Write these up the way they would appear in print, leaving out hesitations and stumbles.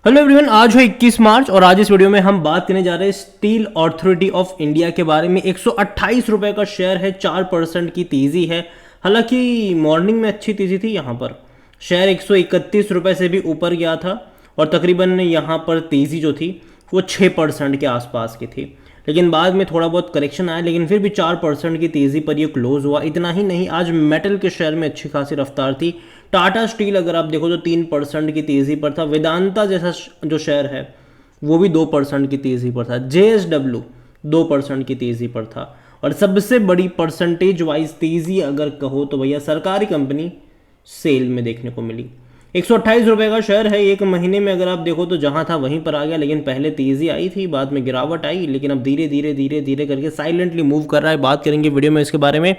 Hello everyone, आज है 21 मार्च और आज इस वीडियो में हम बात करने जा रहे हैं स्टील अथॉरिटी ऑफ इंडिया के बारे में। 128 रुपए का शेयर है, 4% की तेजी है। हालांकि मॉर्निंग में अच्छी तेजी थी, यहाँ पर शेयर 131 रुपए से भी ऊपर गया था और तकरीबन यहाँ पर तेजी जो थी वो 6% के आसपास की थी। लेकिन बाद में थोड़ा बहुत करेक्शन आया, लेकिन फिर भी 4% की तेज़ी पर ये क्लोज हुआ। इतना ही नहीं, आज मेटल के शेयर में अच्छी खासी रफ्तार थी। टाटा स्टील अगर आप देखो तो 3% की तेज़ी पर था। वेदांता जैसा जो शेयर है वो भी 2% की तेज़ी पर था। JSW 2% की तेज़ी पर था। और सबसे बड़ी परसेंटेज वाइज तेज़ी अगर कहो तो भैया सरकारी कंपनी सेल में देखने को मिली। 128 रुपये का शेयर है, एक महीने में अगर आप देखो तो जहां था वहीं पर आ गया। लेकिन पहले तेज़ी आई थी, बाद में गिरावट आई, लेकिन अब धीरे धीरे धीरे धीरे करके साइलेंटली मूव कर रहा है। बात करेंगे वीडियो में इसके बारे में,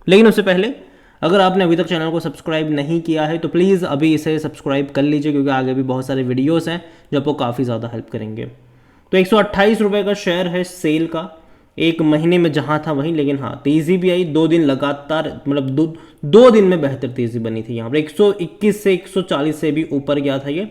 लेकिन उससे पहले अगर आपने अभी तक चैनल को सब्सक्राइब नहीं किया है तो प्लीज़ अभी इसे सब्सक्राइब कर लीजिए, क्योंकि आगे भी बहुत सारे वीडियोस हैं जो आपको काफ़ी ज़्यादा हेल्प करेंगे। तो 128 रुपये का शेयर है सेल का, एक महीने में जहाँ था वहीं। लेकिन हाँ, तेज़ी भी आई, 2 दिन लगातार, मतलब दो दिन में बेहतर तेज़ी बनी थी। यहाँ पर 121 से 140 से भी ऊपर गया था ये।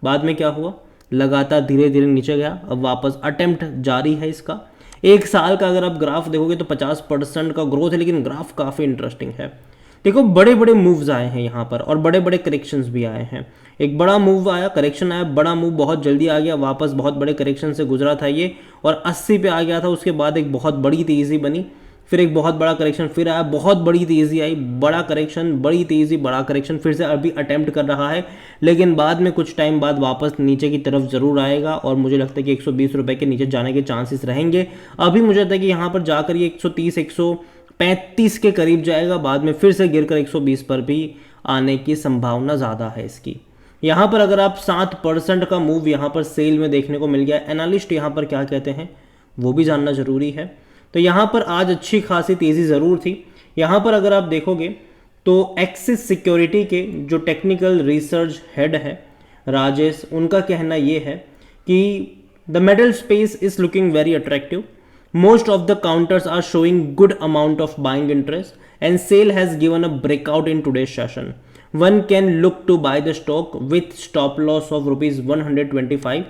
बाद में क्या हुआ, लगातार धीरे धीरे नीचे गया। अब वापस अटेम्प्ट जारी है इसका। एक साल का अगर आप ग्राफ देखोगे तो 50% का ग्रोथ है, लेकिन ग्राफ काफ़ी इंटरेस्टिंग है। देखो, बड़े बड़े मूव्स आए हैं यहाँ पर और बड़े बड़े करेक्शंस भी आए हैं। एक बड़ा मूव आया, करेक्शन आया, बड़ा मूव बहुत जल्दी आ गया, वापस बहुत बड़े करेक्शन से गुजरा था ये और 80 पे आ गया था। उसके बाद एक बहुत बड़ी तेज़ी बनी, फिर एक बहुत बड़ा करेक्शन फिर आया, बहुत बड़ी तेज़ी आई, बड़ा करेक्शन, बड़ी तेज़ी, बड़ा करेक्शन, फिर से अभी अटेम्प्ट कर रहा है। लेकिन बाद में कुछ टाइम बाद वापस नीचे की तरफ ज़रूर आएगा और मुझे लगता है कि 120 रुपये के नीचे जाने के चांसेस रहेंगे। अभी मुझे लगता है कि यहाँ पर जाकर ये 130 135 के करीब जाएगा, बाद में फिर से गिरकर 120 पर भी आने की संभावना ज़्यादा है इसकी। यहाँ पर अगर आप 7% का मूव यहाँ पर सेल में देखने को मिल गया। एनालिस्ट यहाँ पर क्या कहते हैं वो भी जानना जरूरी है। तो यहाँ पर आज अच्छी खासी तेज़ी ज़रूर थी। यहाँ पर अगर आप देखोगे तो एक्सिस सिक्योरिटी के जो टेक्निकल रिसर्च हेड है राजेश, उनका कहना ये है कि the metal space is looking very attractive. Most of the counters are showing good amount of buying interest and sale has given a breakout in today's session. One can look to buy the stock with stop loss of rupees 125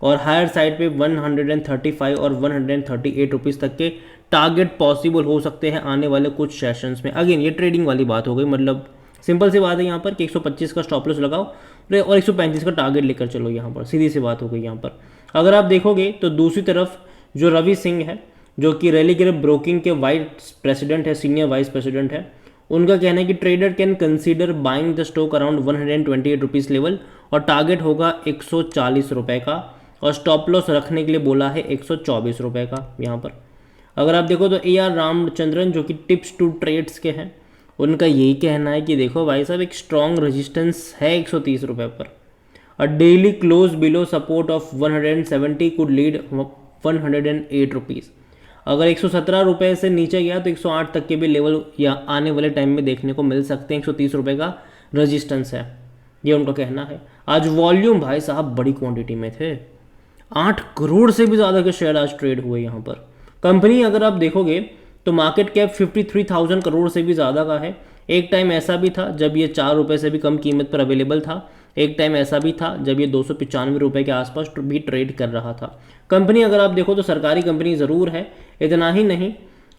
और higher side पे 135 और 138 rupees तक के target possible हो सकते हैं आने वाले कुछ सेशंस में। अगेन ये ट्रेडिंग वाली बात हो गई, मतलब सिंपल सी बात है यहाँ पर कि 125 का स्टॉप लॉस लगाओ और 135 का टारगेट लेकर चलो। यहाँ पर सीधी सी बात हो गई। यहाँ पर अगर आप देखोगे तो दूसरी तरफ जो रवि सिंह है, जो कि रेलिगेयर ब्रोकिंग के वाइस प्रेसिडेंट है, सीनियर वाइस प्रेसिडेंट है, उनका कहना है कि trader can consider buying the stock around 128 rupees level और टारगेट होगा 140 रुपये का और स्टॉप लॉस रखने के लिए बोला है 124 रुपये का। यहाँ पर अगर आप देखो तो AR रामचंद्रन जो कि टिप्स टू ट्रेड्स के हैं, उनका यही कहना है कि देखो भाई साहब, एक स्ट्रॉन्ग रेजिस्टेंस है 130 रुपये पर। अ daily close below support of 170 could lead 108 rupees. अगर 117 रुपये से नीचे गया तो 108 तक के भी लेवल या आने वाले टाइम में देखने को मिल सकते हैं। 130 रुपये का रेजिस्टेंस है, ये उनका कहना है। आज वॉल्यूम भाई साहब बड़ी क्वांटिटी में थे, 8 करोड़ से भी ज़्यादा के शेयर आज ट्रेड हुए यहाँ पर। कंपनी अगर आप देखोगे तो मार्केट कैप 53,000 करोड़ से भी ज़्यादा का है। एक टाइम ऐसा भी था जब ये 4 रुपये से भी कम कीमत पर अवेलेबल था। एक टाइम ऐसा भी था जब ये 295 रुपये के आसपास भी ट्रेड कर रहा था। कंपनी अगर आप देखो तो सरकारी कंपनी ज़रूर है। इतना ही नहीं,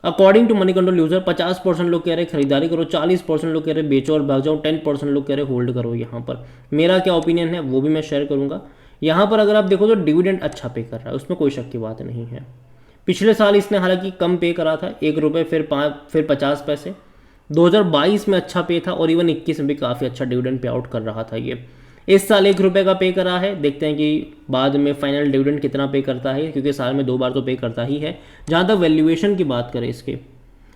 according to money control user 50% लोग कह रहे खरीदारी करो, 40% लोग कह रहे बेचो और भाग जाओ, 10% लोग कह रहे होल्ड करो। यहाँ पर मेरा क्या ओपिनियन है वो भी मैं शेयर करूँगा। यहाँ पर अगर आप देखो तो डिविडेंड अच्छा पे कर रहा है, उसमें कोई शक की बात नहीं है। पिछले साल इसने हालांकि कम पे करा था, 1 रुपये फिर 50 पैसे। 2022 में अच्छा पे था और इवन 21 में भी काफ़ी अच्छा डिविडेंड पे आउट कर रहा था ये। इस साल 1 रुपये का पे करा है, देखते हैं कि बाद में फाइनल डिविडेंड कितना पे करता है, क्योंकि साल में 2 बार तो पे करता ही है। जहाँ तक वैल्यूएशन की बात करें इसके,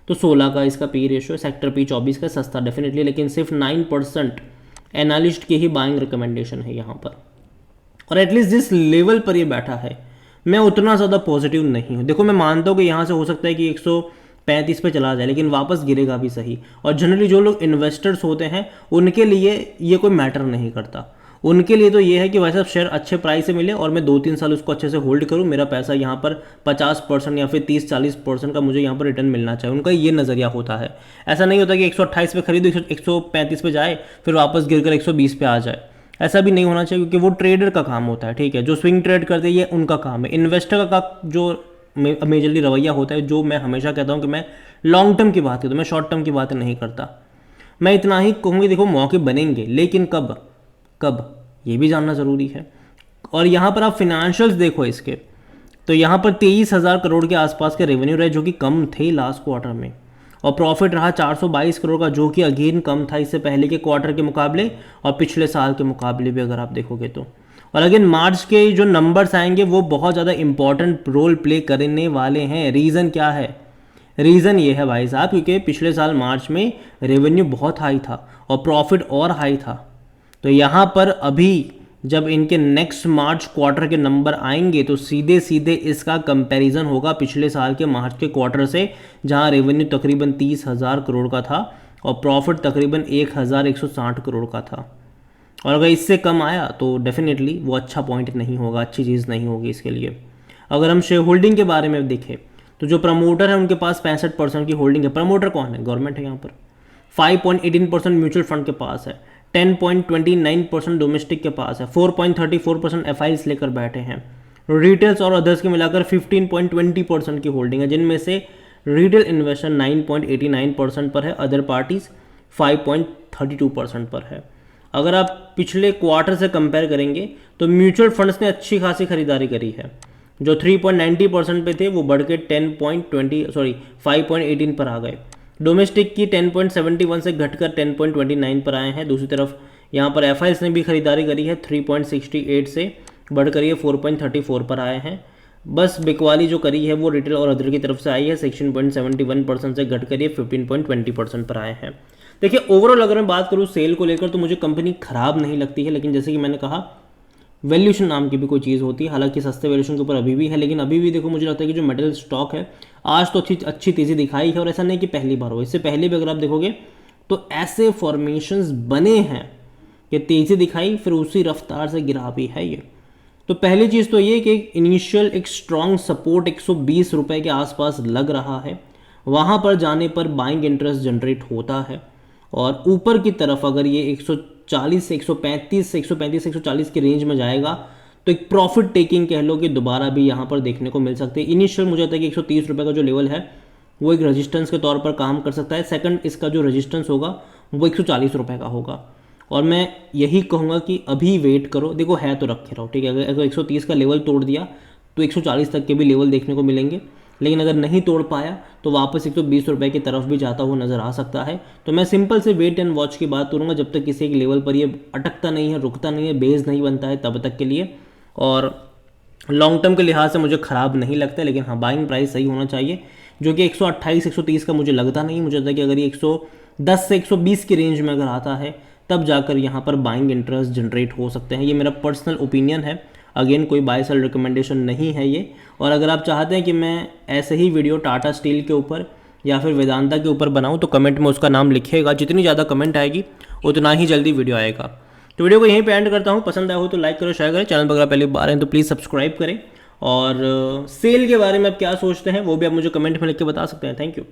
तो 16 का इसका पी रेशियो, सेक्टर पी 24 का, सस्ता डेफिनेटली, लेकिन सिर्फ 9% एनालिस्ट की ही बाइंग रिकमेंडेशन है यहाँ पर। और एटलीस्ट जिस लेवल पर ये बैठा है मैं उतना ज़्यादा पॉजिटिव नहीं हूँ। देखो, मैं मानता हूँ कि यहाँ से हो सकता है कि 135 पे चला जाए, लेकिन वापस गिरेगा भी सही। और जनरली जो लोग इन्वेस्टर्स होते हैं उनके लिए ये कोई मैटर नहीं करता। उनके लिए तो ये है कि वैसे शेयर अच्छे प्राइस से मिले और मैं 2-3 साल उसको अच्छे से होल्ड करूँ, मेरा पैसा यहाँ पर 50% या फिर 30-40% का मुझे यहाँ पर रिटर्न मिलना चाहिए। उनका ये नज़रिया होता है। ऐसा नहीं होता कि 128 पे खरीदो, 135 पे जाए, फिर वापस गिरकर 120 पे आ जाए। ऐसा भी नहीं होना चाहिए, क्योंकि वो ट्रेडर का काम होता है, ठीक है, जो स्विंग ट्रेड करते हैं ये उनका काम है। इन्वेस्टर का जो मेजरली रवैया होता है, जो मैं हमेशा कहता हूँ कि मैं लॉन्ग टर्म की बात करता हूँ, मैं शॉर्ट टर्म की बात नहीं करता। मैं इतना ही कहूँगी, देखो मौके बनेंगे, लेकिन कब कब ये भी जानना ज़रूरी है। और यहाँ पर आप फिनेंशियल्स देखो इसके, तो यहाँ पर 23,000 करोड़ के आसपास के रेवेन्यू रहे, जो कि कम थे लास्ट क्वार्टर में, और प्रॉफिट रहा 422 करोड़ का, जो कि अगेन कम था इससे पहले के क्वार्टर के मुकाबले और पिछले साल के मुकाबले भी अगर आप देखोगे तो। और अगेन मार्च के जो नंबर्स आएंगे वो बहुत ज़्यादा इंपॉर्टेंट रोल प्ले करने वाले हैं। रीज़न क्या है? रीज़न ये है भाई साहब, क्योंकि पिछले साल मार्च में रेवेन्यू बहुत हाई था और प्रॉफिट और हाई था। तो यहाँ पर अभी जब इनके नेक्स्ट मार्च क्वार्टर के नंबर आएंगे तो सीधे सीधे इसका कंपैरिजन होगा पिछले साल के मार्च के क्वार्टर से, जहाँ रेवेन्यू तकरीबन 30,000 करोड़ का था और प्रॉफिट तकरीबन 1,160 करोड़ का था। और अगर इससे कम आया तो डेफिनेटली वो अच्छा पॉइंट नहीं होगा, अच्छी चीज़ नहीं होगी इसके लिए। अगर हम शेयर होल्डिंग के बारे में देखें तो जो प्रमोटर है उनके पास 65% की होल्डिंग है। प्रमोटर कौन है? गवर्नमेंट है यहाँ पर। 5.18% म्यूचुअल फंड के पास है, 10.29% डोमेस्टिक के पास है, 4.34% एफआईज लेकर बैठे हैं। रिटेल्स और अदर्स के मिलाकर 15.20% की होल्डिंग है, जिनमें से रिटेल इन्वेस्टर 9.89% पर है, अदर पार्टीज 5.32% पर है। अगर आप पिछले क्वार्टर से कंपेयर करेंगे तो म्यूचुअल फंड्स ने अच्छी खासी खरीदारी करी है। जो 3.90% पे थे वो बढ़ के 5.18 पर आ गए। डोमेस्टिक की 10.71 से घटकर 10.29 पर आए हैं। दूसरी तरफ यहाँ पर एफआईएस ने भी खरीदारी करी है, 3.68 से बढ़कर ये 4.34 पर आए हैं। बस बिकवाली जो करी है वो रिटेल और अदर की तरफ से आई है, 16.71% से घटकर ये 15.20% पर आए हैं। देखिए ओवरऑल अगर मैं बात करूँ सेल को लेकर तो मुझे कंपनी खराब नहीं लगती है, लेकिन जैसे कि मैंने कहा वैल्यूशन नाम की भी कोई चीज़ होती है। हालांकि सस्ते वैल्यूशन के ऊपर अभी भी है, लेकिन अभी भी देखो मुझे लगता है कि जो मेटल स्टॉक है आज तो अच्छी तेज़ी दिखाई है, और ऐसा नहीं कि पहली बार हो, इससे पहले भी अगर आप देखोगे तो ऐसे फॉर्मेशंस बने हैं कि तेज़ी दिखाई फिर उसी रफ्तार से गिरा भी है ये। तो पहली चीज़ तो ये कि इनिशियल एक स्ट्रॉन्ग सपोर्ट 120 रुपये के आसपास लग रहा है, वहाँ पर जाने पर बाइंग इंटरेस्ट जनरेट होता है। और ऊपर की तरफ अगर ये 140 से 135 से 140 की रेंज में जाएगा तो एक प्रॉफिट टेकिंग कह लो कि दोबारा भी यहाँ पर देखने को मिल सकते हैं। इनिशियल मुझे लगता है कि 130 रुपये का जो लेवल है वो एक रेजिस्टेंस के तौर पर काम कर सकता है। सेकंड इसका जो रेजिस्टेंस होगा वो 140 रुपये का होगा, और मैं यही कहूँगा कि अभी वेट करो। देखो है तो रखे रहो, ठीक है। अगर 130 का लेवल तोड़ दिया तो 140 तक के भी लेवल देखने को मिलेंगे, लेकिन अगर नहीं तोड़ पाया तो वापस 120 रुपये की तरफ भी जाता हुआ नज़र आ सकता है। तो मैं सिंपल से वेट एंड वॉच की बात करूँगा, जब तक किसी एक लेवल पर ये अटकता नहीं है, रुकता नहीं है, बेस नहीं बनता है, तब तक के लिए। और लॉन्ग टर्म के लिहाज से मुझे ख़राब नहीं लगता, लेकिन हाँ बाइंग प्राइस सही होना चाहिए, जो कि 128 130 का मुझे लगता नहीं। मुझे लगता है कि अगर ये 110 से 120 की रेंज में अगर आता है तब जाकर यहाँ पर बाइंग इंटरेस्ट जनरेट हो सकते हैं। ये मेरा पर्सनल ओपिनियन है, अगेन कोई बाय सेल रिकमेंडेशन नहीं है ये। और अगर आप चाहते हैं कि मैं ऐसे ही वीडियो टाटा स्टील के ऊपर या फिर वेदांता के ऊपर बनाऊं तो कमेंट में उसका नाम लिखिएगा। जितनी ज़्यादा कमेंट आएगी उतना ही जल्दी वीडियो आएगा। तो वीडियो को यहीं पे एंड करता हूं। पसंद आया हो तो लाइक करो, शेयर करें। चैनल पर अगर पहली बार हैं तो प्लीज़ सब्सक्राइब करें। और सेल के बारे में आप क्या सोचते हैं वो भी आप मुझे कमेंट में लिख के बता सकते हैं। Thank you.